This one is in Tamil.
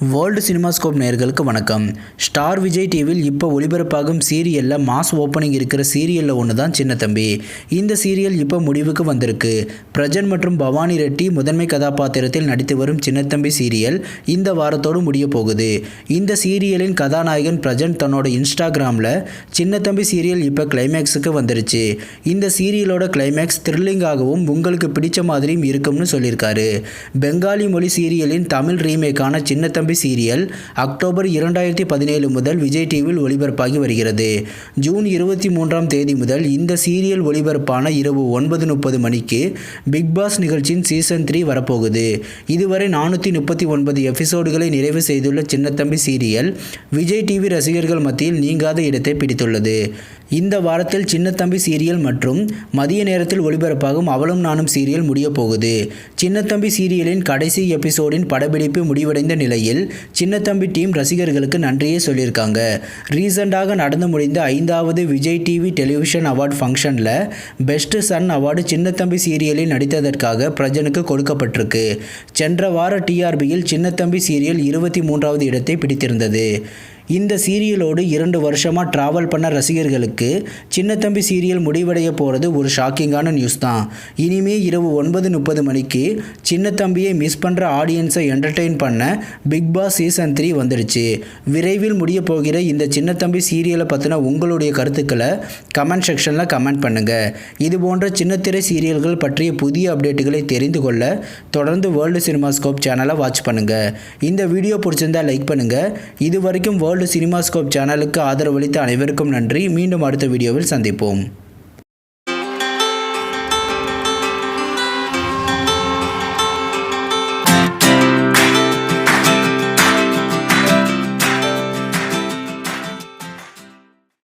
வேர்ல்டு சினிமாஸ்கோப் நேயர்களுக்கு வணக்கம். ஸ்டார் விஜய் டிவியில் இப்போ ஒளிபரப்பாகும் சீரியலில் மாஸ் ஓப்பனிங் இருக்கிற சீரியலில் ஒன்று தான் சின்னத்தம்பி. இந்த சீரியல் இப்போ முடிவுக்கு வந்திருக்கு. பிரஜன் மற்றும் பவானி ரெட்டி முதன்மை கதாபாத்திரத்தில் நடித்து வரும் சின்னத்தம்பி சீரியல் இந்த வாரத்தோடு முடிய போகுது. இந்த சீரியலின் கதாநாயகன் பிரஜன் தன்னோட இன்ஸ்டாகிராமில் சின்னத்தம்பி சீரியல் இப்போ கிளைமேக்ஸுக்கு வந்துருச்சு. இந்த சீரியலோட கிளைமேக்ஸ் த்ரில்லிங்காகவும் உங்களுக்கு பிடிச்ச மாதிரியும் இருக்கும்னு சொல்லியிருக்காரு. பெங்காலி மொழி சீரியலின் தமிழ் ரீமேக்கான சின்னத்தம்பி சீரியல் அக்டோபர் 2017 முதல் விஜய் டிவியில் ஒளிபரப்பாகி வருகிறது. ஜூன் 23ஆம் தேதி முதல் இந்த சீரியல் ஒளிபரப்பான இரவு 9:30 மணிக்கு பிக் பாஸ் நிகழ்ச்சியின் சீசன் 3 வரப்போகுது. இதுவரை 439 எபிசோடுகளை நிறைவு செய்துள்ள சின்னத்தம்பி சீரியல் விஜய் டிவி ரசிகர்கள் மத்தியில் நீங்காத இடத்தை பிடித்துள்ளது. இந்த வாரத்தில் சின்னத்தம்பி சீரியல் மற்றும் மதிய நேரத்தில் ஒளிபரப்பாகும் அவளும் நானும் சீரியல் முடிய போகுது. சின்னத்தம்பி சீரியலின் கடைசி எபிசோடின் படப்பிடிப்பு முடிவடைந்த நிலையில் சின்னத்தம்பி டீம் ரசிகர்களுக்கு நன்றியே சொல்லியிருக்காங்க. ரீசெண்டாக நடந்து முடிந்த 5வது விஜய் டிவி டெலிவிஷன் அவார்ட் ஃபங்க்ஷனில் பெஸ்ட் சன் அவார்டு சின்னத்தம்பி சீரியலில் நடித்ததற்காக பிரஜனுக்கு கொடுக்கப்பட்டிருக்கு. சென்ற வார டிஆர்பியில் சின்னத்தம்பி சீரியல் 23வது இடத்தை பிடித்திருந்தது. இந்த சீரியலோடு 2 வருஷமாக ட்ராவல் பண்ண ரசிகர்களுக்கு சின்னத்தம்பி சீரியல் முடிவடைய போகிறது ஒரு ஷாக்கிங்கான நியூஸ் தான். இனிமே இரவு 9:30 மணிக்கு சின்னத்தம்பியை மிஸ் பண்ணுற ஆடியன்ஸை என்டர்டெயின் பண்ண பிக் பாஸ் சீசன் 3 வந்துடுச்சு. விரைவில் முடிய போகிற இந்த சின்னத்தம்பி சீரியலை பற்றின உங்களுடைய கருத்துக்களை கமெண்ட் செக்ஷனில் கமெண்ட் பண்ணுங்கள். இது போன்ற சின்னத்திரை சீரியல்கள் பற்றிய புதிய அப்டேட்டுகளை தெரிந்து கொள்ள தொடர்ந்து வேர்ல்டு சினிமாஸ்கோப் சேனலை வாட்ச் பண்ணுங்கள். இந்த வீடியோ பிடிச்சிருந்தா லைக் பண்ணுங்கள். இது வரைக்கும் வேர்ல்டு சினிமாஸ்கோப் சேனலுக்கு ஆதரவளித்த அனைவருக்கும் நன்றி. மீண்டும் அடுத்த வீடியோவில் சந்திப்போம்.